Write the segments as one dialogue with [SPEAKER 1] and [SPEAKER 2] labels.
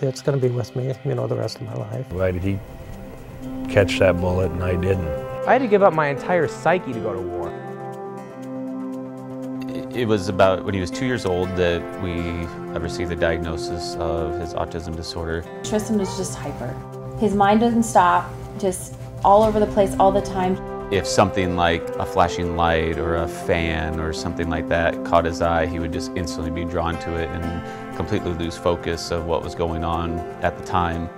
[SPEAKER 1] It's going to be with me, you know, the rest of my life.
[SPEAKER 2] Why did he catch that bullet and I didn't?
[SPEAKER 3] I had to give up my entire psyche to go to war.
[SPEAKER 4] It was about when he was 2 years old that we received the diagnosis of his autism disorder.
[SPEAKER 5] Tristan was just hyper. His mind doesn't stop, just all over the place all the time.
[SPEAKER 4] If something like a flashing light or a fan or something like that caught his eye, he would just instantly be drawn to it and completely lose focus of what was going on at the time.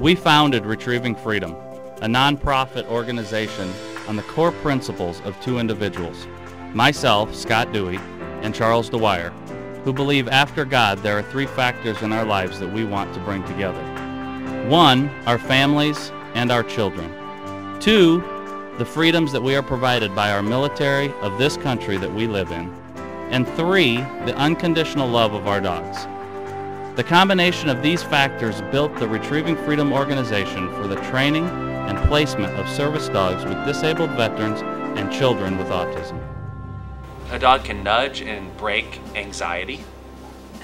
[SPEAKER 6] We founded Retrieving Freedom, a nonprofit organization on the core principles of two individuals, myself, Scott Dewey, and Charles Dwyer, who believe after God there are three factors in our lives that we want to bring together. One, our families and our children. Two, the freedoms that we are provided by our military of this country that we live in. And three, the unconditional love of our dogs. The combination of these factors built the Retrieving Freedom organization for the training and placement of service dogs with disabled veterans and children with autism.
[SPEAKER 7] A dog can nudge and break anxiety.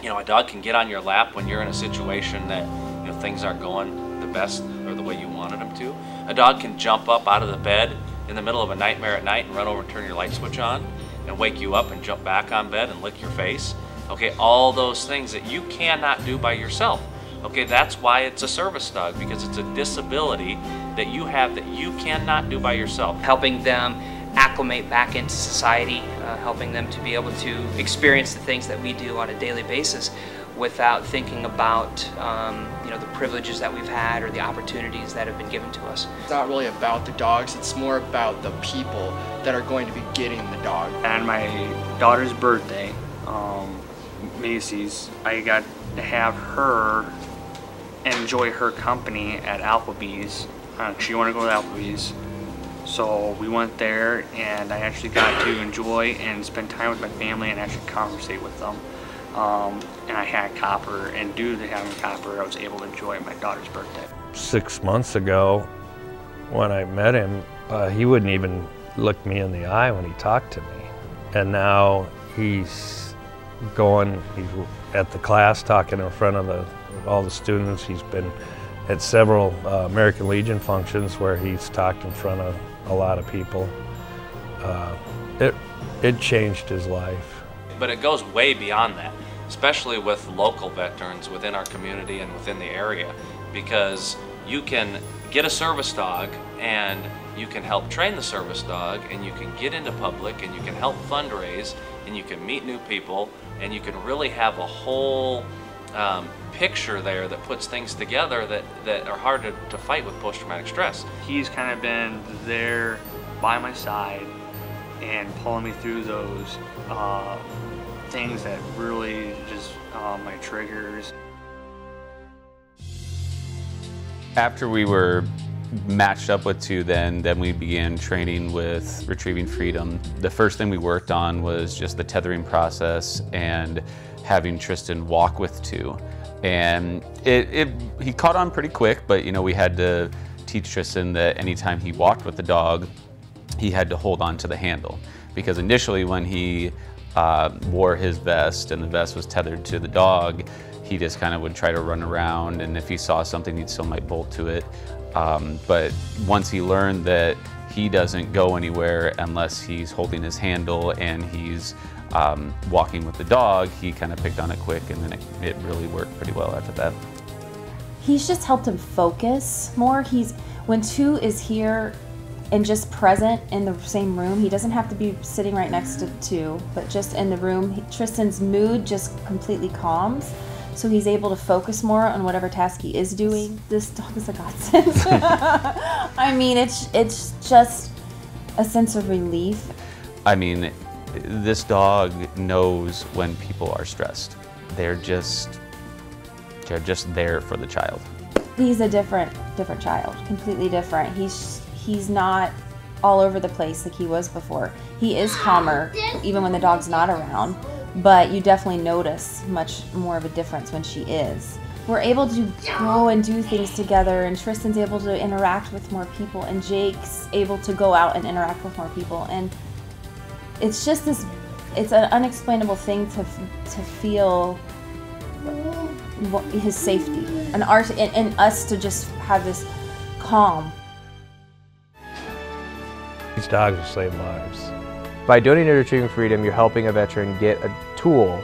[SPEAKER 7] You know, a dog can get on your lap when you're in a situation that, you know, things aren't going the best or the way you wanted them to. A dog can jump up out of the bed in the middle of a nightmare at night and run over and turn your light switch on and wake you up and jump back on bed and lick your face. Okay, all those things that you cannot do by yourself. Okay, that's why it's a service dog, because it's a disability that you have that you cannot do by yourself.
[SPEAKER 8] Helping them acclimate back into society, helping them to be able to experience the things that we do on a daily basis without thinking about you know, the privileges that we've had or the opportunities that have been given to us.
[SPEAKER 9] It's not really about the dogs, it's more about the people that are going to be getting the dog.
[SPEAKER 10] On my daughter's birthday, Macy's, I got to have her enjoy her company at Applebee's. She wanted to go to Applebee's. So we went there and I actually got to enjoy and spend time with my family and actually conversate with them. And I had Copper, and due to having Copper, I was able to enjoy my daughter's birthday.
[SPEAKER 2] 6 months ago, when I met him, he wouldn't even look me in the eye when he talked to me. And now he's at the class talking in front of all the students. He's been at several American Legion functions where he's talked in front of a lot of people. It changed his life.
[SPEAKER 7] But it goes way beyond that, especially with local veterans within our community and within the area, because you can get a service dog and you can help train the service dog, and you can get into public and you can help fundraise and you can meet new people, and you can really have a whole picture there that puts things together that are hard to fight with post-traumatic stress.
[SPEAKER 10] He's kind of been there by my side and pulling me through those things that really just my triggers.
[SPEAKER 4] After we were matched up with two, then we began training with Retrieving Freedom. The first thing we worked on was just the tethering process and having Tristan walk with two. And he caught on pretty quick, but you know, we had to teach Tristan that anytime he walked with the dog, he had to hold on to the handle. Because initially when he wore his vest and the vest was tethered to the dog, he just kind of would try to run around, and if he saw something, he still might bolt to it. But once he learned that he doesn't go anywhere unless he's holding his handle and he's walking with the dog, he kind of picked on it quick, and then it really worked pretty well after that.
[SPEAKER 5] He's just helped him focus more. When two is here and just present in the same room, he doesn't have to be sitting right next to two, but just in the room, Tristan's mood just completely calms. So he's able to focus more on whatever task he is doing. This dog is a godsend. I mean, it's just a sense of relief.
[SPEAKER 4] I mean, this dog knows when people are stressed. They're just there for the child.
[SPEAKER 5] He's a different child, completely different. He's not all over the place like he was before. He is calmer, even when the dog's not around. But you definitely notice much more of a difference when she is. We're able to go and do things together, and Tristan's able to interact with more people, and Jake's able to go out and interact with more people. And it's just it's an unexplainable thing to feel his safety, and us to just have this calm.
[SPEAKER 2] These dogs will save lives.
[SPEAKER 3] By donating to Retrieving Freedom, you're helping a veteran get a tool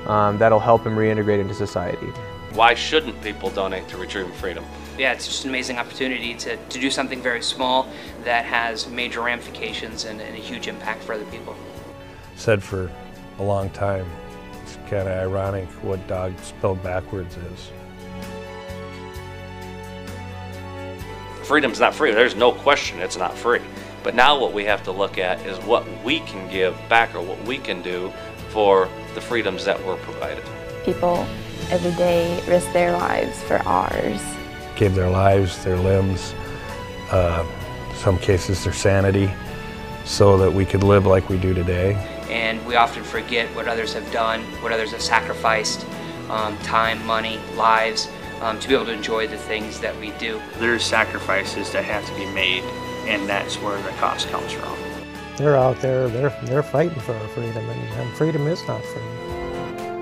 [SPEAKER 3] that'll help him reintegrate into society.
[SPEAKER 7] Why shouldn't people donate to Retrieving Freedom?
[SPEAKER 8] Yeah, it's just an amazing opportunity to do something very small that has major ramifications and a huge impact for other people.
[SPEAKER 2] Said for a long time, it's kind of ironic what dog spelled backwards is.
[SPEAKER 7] Freedom's not free. There's no question it's not free. But now what we have to look at is what we can give back, or what we can do for the freedoms that were provided.
[SPEAKER 11] People every day risk their lives for ours.
[SPEAKER 2] Gave their lives, their limbs, some cases their sanity, so that we could live like we do today.
[SPEAKER 8] And we often forget what others have done, what others have sacrificed, time, money, lives, to be able to enjoy the things that we do.
[SPEAKER 10] There's sacrifices that have to be made, and that's where the cost comes from.
[SPEAKER 1] They're out there, they're fighting for our freedom, and freedom is not free.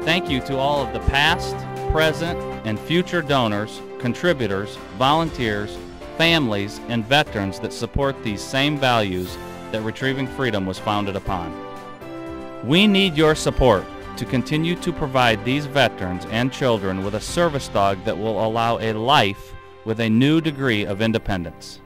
[SPEAKER 6] Thank you to all of the past, present, and future donors, contributors, volunteers, families, and veterans that support these same values that Retrieving Freedom was founded upon. We need your support to continue to provide these veterans and children with a service dog that will allow a life with a new degree of independence.